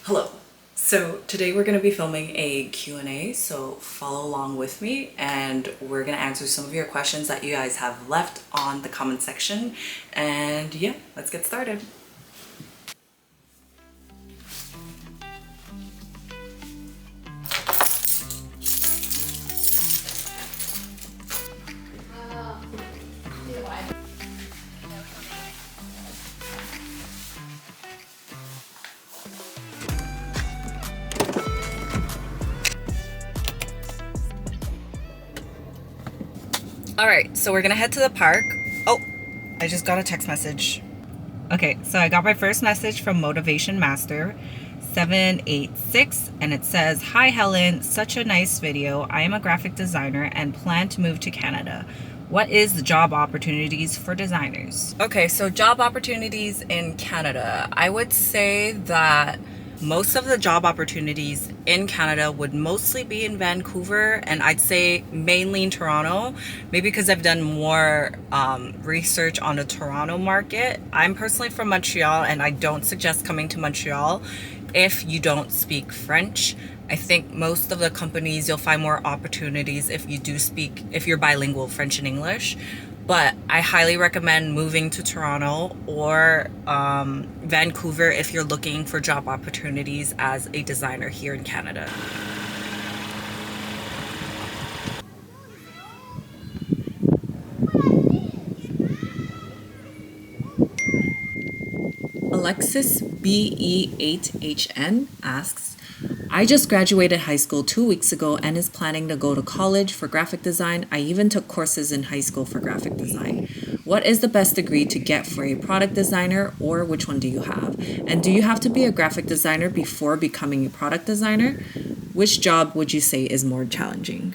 Hello. So today we're going to be filming a Q&A, so follow along with me and we're going to answer some of your questions that you guys have left on the comment section. And yeah, let's get started. All right, so we're going to head to the park. Oh, I just got a text message. Okay, so I got my first message from Motivation Master 786 and it says, "Hi Helen, such a nice video. I am a graphic designer and plan to move to Canada. What is the job opportunities for designers?" Okay, so job opportunities in Canada. I would say that most of the job opportunities in Canada would mostly be in Vancouver, and I'd say mainly in Toronto, maybe because I've done more research on the Toronto market. I'm personally from Montreal, and I don't suggest coming to Montreal if you don't speak French. I think most of the companies you'll find more opportunities if you're bilingual French and English. But I highly recommend moving to Toronto or Vancouver if you're looking for job opportunities as a designer here in Canada. Alexis BE8HN asks, "I just graduated high school 2 weeks ago and is planning to go to college for graphic design. I even took courses in high school for graphic design. What is the best degree to get for a product designer, or which one do you have? And do you have to be a graphic designer before becoming a product designer? Which job would you say is more challenging?"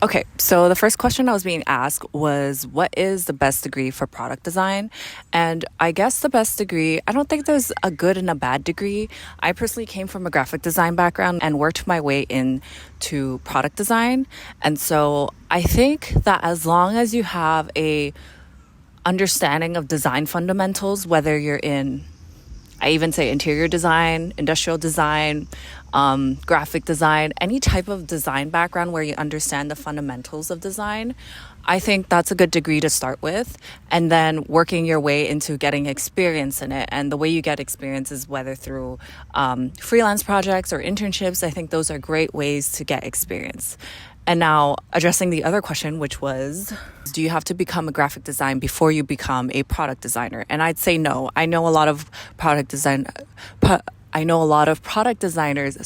Okay, so the first question I was being asked was, what is the best degree for product design? And I guess the best degree, I don't think there's a good and a bad degree. I personally came from a graphic design background and worked my way into product design. And so I think that as long as you have a understanding of design fundamentals, whether you're in, I even say interior design, industrial design, graphic design, any type of design background where you understand the fundamentals of design, I think that's a good degree to start with. And then working your way into getting experience in it. And the way you get experience is whether through freelance projects or internships. I think those are great ways to get experience. And now addressing the other question, which was, do you have to become a graphic design before you become a product designer? And I'd say no. I know a lot of product designers.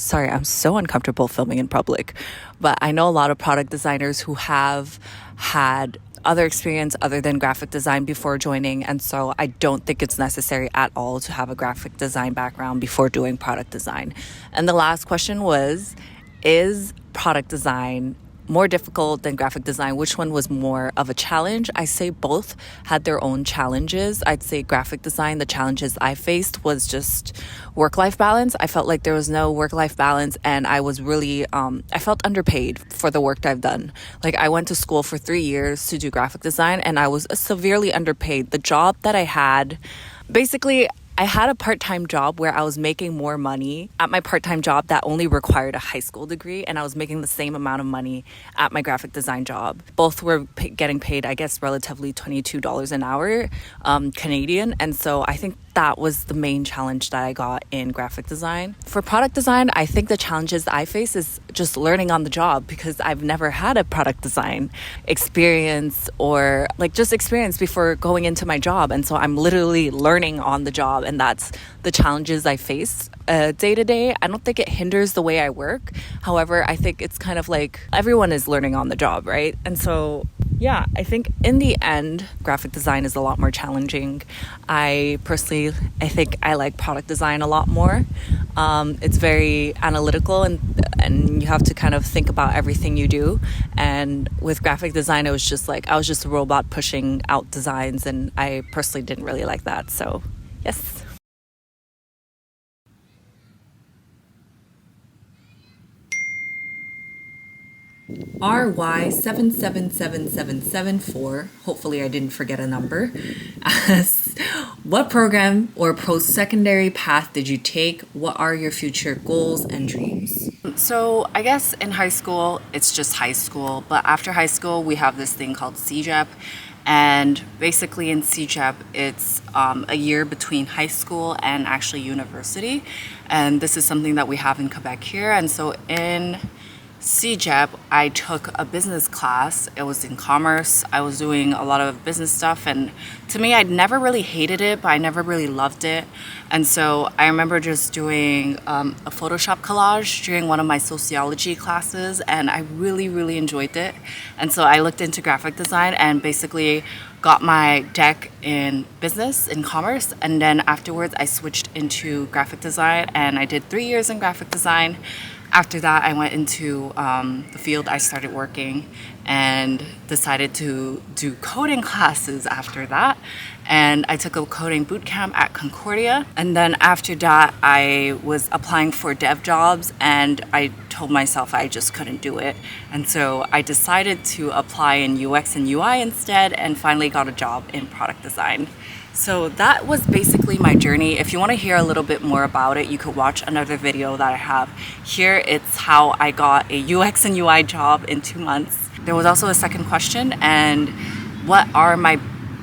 Sorry, I'm so uncomfortable filming in public, but I know a lot of product designers who have had other experience other than graphic design before joining. And so I don't think it's necessary at all to have a graphic design background before doing product design. And the last question was, is product design more difficult than graphic design? Which one was more of a challenge? I say both had their own challenges. I'd say graphic design, the challenges I faced was just work-life balance. I felt like there was no work-life balance, and I was really, I felt underpaid for the work that I've done. Like, I went to school for 3 years to do graphic design, and I was severely underpaid. The job that I had, basically, I had a part-time job where I was making more money at my part-time job that only required a high school degree, and I was making the same amount of money at my graphic design job. Both were getting paid, I guess, relatively $22 an hour, Canadian, and so I think that was the main challenge that I got in graphic design. For product design, I think the challenges I face is just learning on the job, because I've never had a product design experience or like just experience before going into my job. And so I'm literally learning on the job, and that's the challenges I face day to day. I don't think it hinders the way I work. However, I think it's kind of like everyone is learning on the job, right? And so yeah, I think in the end, graphic design is a lot more challenging. I think I like product design a lot more. It's very analytical, and you have to kind of think about everything you do. And with graphic design, it was just like, I was just a robot pushing out designs, and I personally didn't really like that. So yes. RY777774, hopefully I didn't forget a number, asks, what program or post-secondary path did you take? What are your future goals and dreams? So I guess in high school, it's just high school. But after high school, we have this thing called CJEP. And basically in CJEP, it's a year between high school and actually university. And this is something that we have in Quebec here. And so in CJEP, I took a business class. It was in commerce. I was doing a lot of business stuff, and to me, I'd never really hated it, but I never really loved it. And so I remember just doing a Photoshop collage during one of my sociology classes, and I really, really enjoyed it. And so I looked into graphic design and basically got my deck in business, in commerce, and then afterwards I switched into graphic design, and I did 3 years in graphic design. After that, I went into the field. I started working and decided to do coding classes after that. And I took a coding boot camp at Concordia. And then after that, I was applying for dev jobs, and I told myself I just couldn't do it. And so I decided to apply in UX and UI instead, and finally got a job in product design. So that was basically my journey. If you want to hear a little bit more about it, you could watch another video that I have here. It's how I got a UX and UI job in 2 months. There was also a second question, and what are my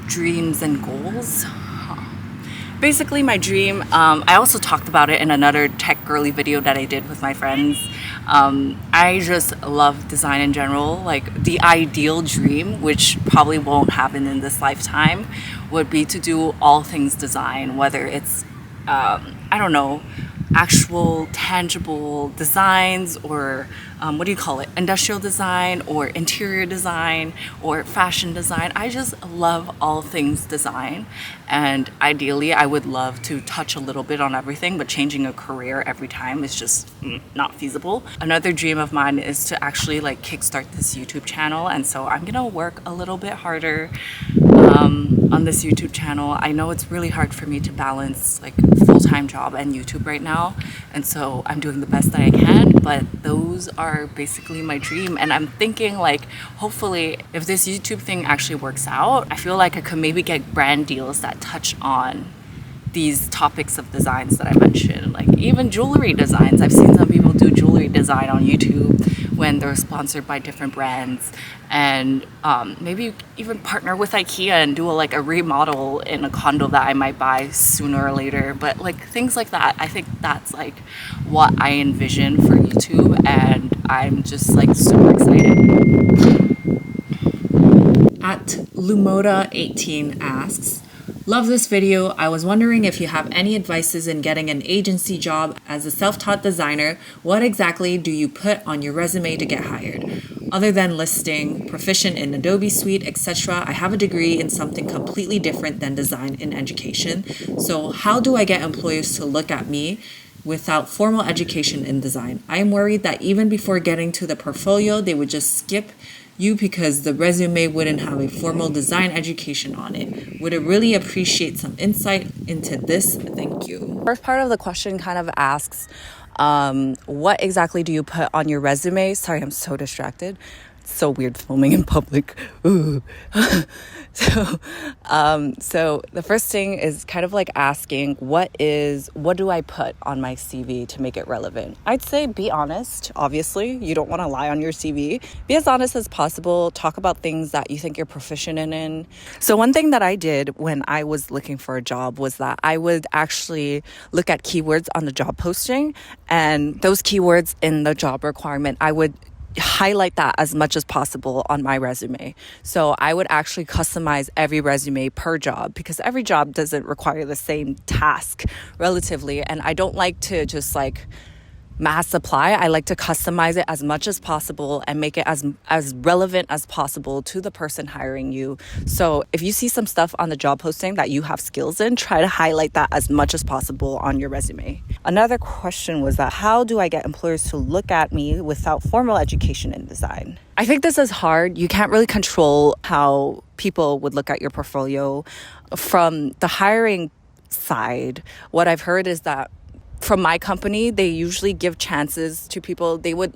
dreams and goals? Basically my dream, I also talked about it in another tech girly video that I did with my friends. I just love design in general. Like the ideal dream, which probably won't happen in this lifetime, would be to do all things design, whether it's, I don't know, actual tangible designs, or what do you call it, industrial design or interior design or fashion design. I just love all things design, and ideally I would love to touch a little bit on everything, but changing a career every time is just not feasible. Another dream of mine is to actually like kickstart this YouTube channel, and so I'm gonna work a little bit harder on this YouTube channel. I know it's really hard for me to balance like full-time job and YouTube right now, and so I'm doing the best that I can, but those are basically my dream. And I'm thinking like, hopefully if this YouTube thing actually works out, I feel like I could maybe get brand deals that touch on these topics of designs that I mentioned, like even jewelry designs. I've seen some people do jewelry design on YouTube when they're sponsored by different brands, and maybe even partner with IKEA and do a remodel in a condo that I might buy sooner or later. But like things like that, I think that's like what I envision for YouTube, and I'm just like super excited. At Lumoda18 asks, love this video. I was wondering if you have any advices in getting an agency job as a self-taught designer. What exactly do you put on your resume to get hired? Other than listing proficient in Adobe Suite, etc., I have a degree in something completely different than design in education. So how do I get employers to look at me without formal education in design? I am worried that even before getting to the portfolio, they would just skip you because the resume wouldn't have a formal design education on it. Would really appreciate some insight into this. Thank you. First part of the question kind of asks, what exactly do you put on your resume? Sorry, I'm so distracted. It's so weird filming in public. Ooh. So the first thing is kind of like asking, what do I put on my CV to make it relevant? I'd say be honest. Obviously, you don't want to lie on your CV. Be as honest as possible. Talk about things that you think you're proficient in. So one thing that I did when I was looking for a job was that I would actually look at keywords on the job posting, and those keywords in the job requirement, I would highlight that as much as possible on my resume. So I would actually customize every resume per job, because every job doesn't require the same task relatively. And I don't like to just like mass apply. I like to customize it as much as possible and make it as relevant as possible to the person hiring you. So if you see some stuff on the job posting that you have skills in, try to highlight that as much as possible on your resume. Another question was that how do I get employers to look at me without formal education in design? I think this is hard. You can't really control how people would look at your portfolio. From the hiring side, what I've heard is that from my company, they usually give chances to people. They would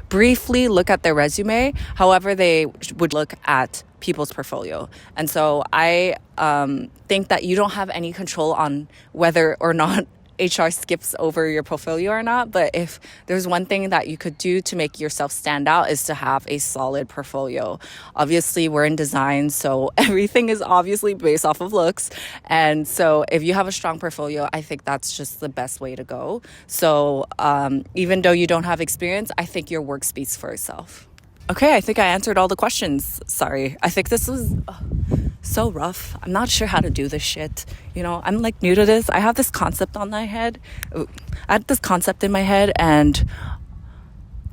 briefly look at their resume. However, they would look at people's portfolio. And so I think that you don't have any control on whether or not HR skips over your portfolio or not. But if there's one thing that you could do to make yourself stand out is to have a solid portfolio. Obviously, we're in design, so everything is obviously based off of looks. And so if you have a strong portfolio, I think that's just the best way to go. So even though you don't have experience, I think your work speaks for itself. Okay, I think I answered all the questions. Sorry. I think this was so rough. I'm not sure how to do this shit. You know, I'm like new to this. I have this concept on my head. I had this concept in my head and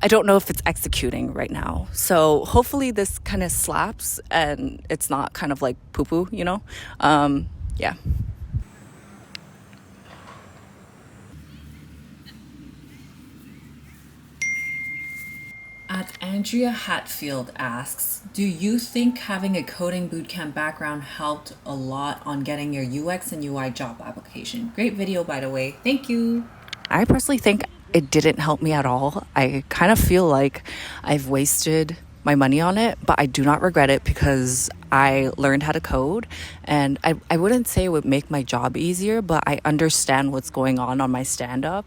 I don't know if it's executing right now. So hopefully this kind of slaps and it's not kind of like poo-poo, you know? Yeah. At Andrea Hatfield asks, do you think having a coding bootcamp background helped a lot on getting your UX and UI job application? Great video, by the way. Thank you. I personally think it didn't help me at all. I kind of feel like I've wasted my money on it, but I do not regret it because I learned how to code, and I wouldn't say it would make my job easier, but I understand what's going on my stand-up.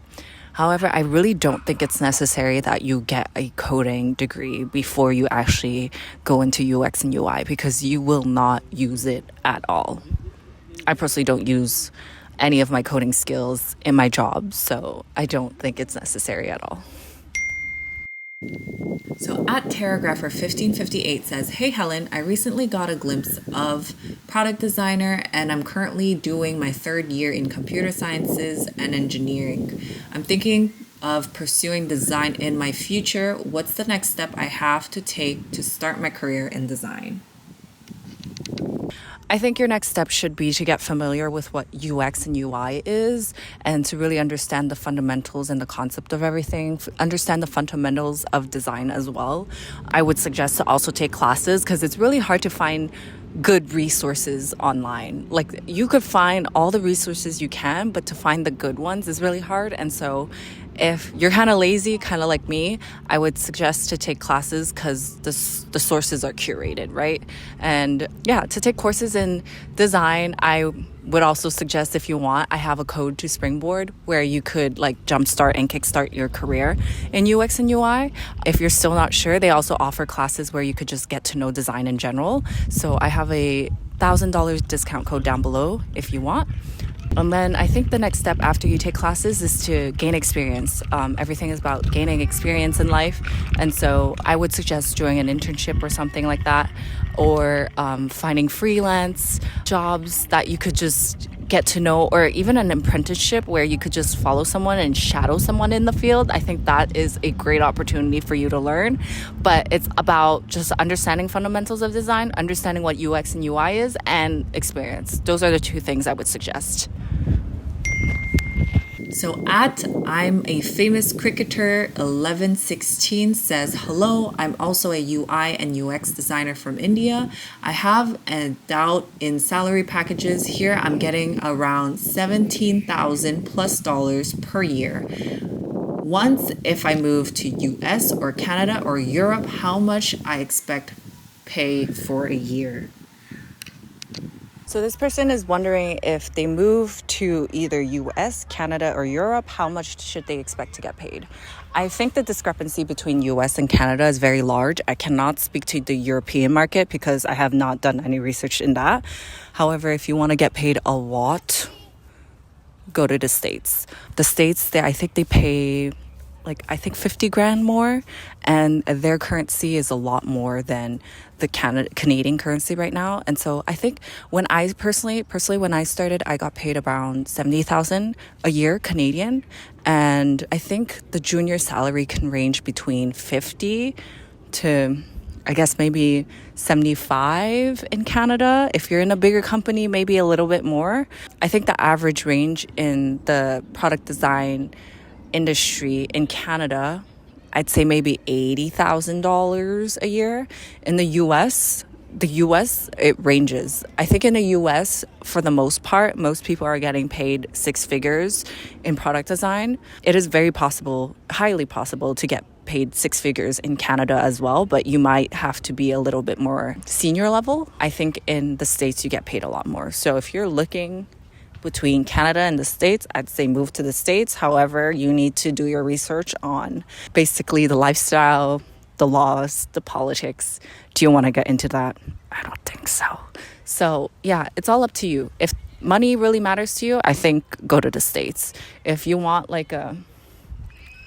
However, I really don't think it's necessary that you get a coding degree before you actually go into UX and UI because you will not use it at all. I personally don't use any of my coding skills in my job, so I don't think it's necessary at all. So at Terragrapher1558 says, hey Helen, I recently got a glimpse of product designer and I'm currently doing my third year in computer sciences and engineering. I'm thinking of pursuing design in my future. What's the next step I have to take to start my career in design? I think your next step should be to get familiar with what UX and UI is and to really understand the fundamentals and the concept of everything, understand the fundamentals of design as well. I would suggest to also take classes because it's really hard to find good resources online. Like you could find all the resources you can, but to find the good ones is really hard. And so if you're kind of lazy, kind of like me, I would suggest to take classes because the sources are curated, right? And yeah, to take courses in design, I would also suggest if you want, I have a code to Springboard where you could like jumpstart and kickstart your career in UX and UI. If you're still not sure, they also offer classes where you could just get to know design in general. So I have a $1,000 discount code down below if you want. And then I think the next step after you take classes is to gain experience. Everything is about gaining experience in life. And so I would suggest doing an internship or something like that, or finding freelance jobs that you could just get to know, or even an apprenticeship where you could just follow someone and shadow someone in the field. I think that is a great opportunity for you to learn. But it's about just understanding fundamentals of design, understanding what UX and UI is, and experience. Those are the two things I would suggest. So at I'm a famous cricketer 1116 says, hello, I'm also a UI and UX designer from India. I have a doubt in salary packages. Here I'm getting around $17,000 plus per year. Once if I move to US or Canada or Europe, how much I expect pay for a year? So this person is wondering if they move to either US, Canada, or Europe, how much should they expect to get paid? I think the discrepancy between US and Canada is very large. I cannot speak to the European market because I have not done any research in that. However, if you want to get paid a lot, go to the States. The States, I think they pay I think 50 grand more, and their currency is a lot more than the Canadian currency right now. And so I think when I personally when I started, I got paid around 70,000 a year Canadian, and I think the junior salary can range between 50 to I guess maybe 75 in Canada. If you're in a bigger company, maybe a little bit more. I think the average range in the product design industry in Canada, I'd say maybe $80,000 a year. In the US, it ranges. I think in the US, for the most part, most people are getting paid six figures in product design. It is very possible, highly possible, to get paid six figures in Canada as well, but you might have to be a little bit more senior level. I think in the States you get paid a lot more. So if you're looking between Canada and the States, I'd say move to the States. However, you need to do your research on basically the lifestyle, the laws, the politics. Do you want to get into that? I don't think so. So yeah, it's all up to you. If money really matters to you, I think go to the States. If you want like a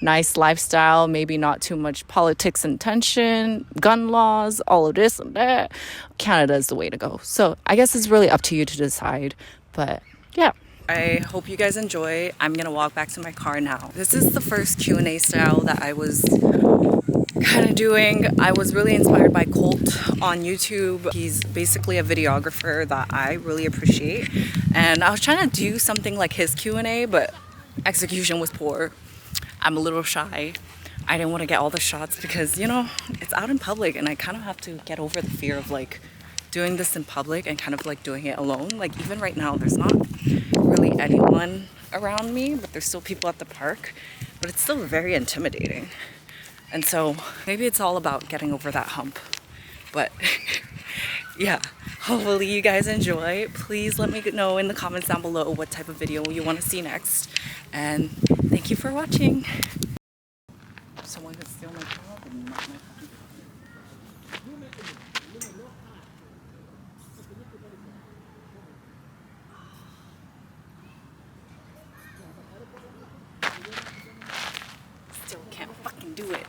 nice lifestyle, maybe not too much politics and tension, gun laws, all of this and that, Canada is the way to go. So I guess it's really up to you to decide. But yeah, I hope you guys enjoy. I'm gonna walk back to my car now. This is the first Q&A style that I was kind of doing. I was really inspired by Colt on YouTube. He's basically a videographer that I really appreciate, and I was trying to do something like his Q&A, but execution was poor. I'm a little shy. I didn't want to get all the shots because, you know, it's out in public, and I kind of have to get over the fear of like doing this in public and kind of like doing it alone. Like even right now, there's not really anyone around me, but there's still people at the park, but it's still very intimidating. And so maybe it's all about getting over that hump. But yeah, hopefully you guys enjoy. Please let me know in the comments down below what type of video you want to see next. And thank you for watching. Someone could steal my camera, but not my phone. Still can't fucking do it.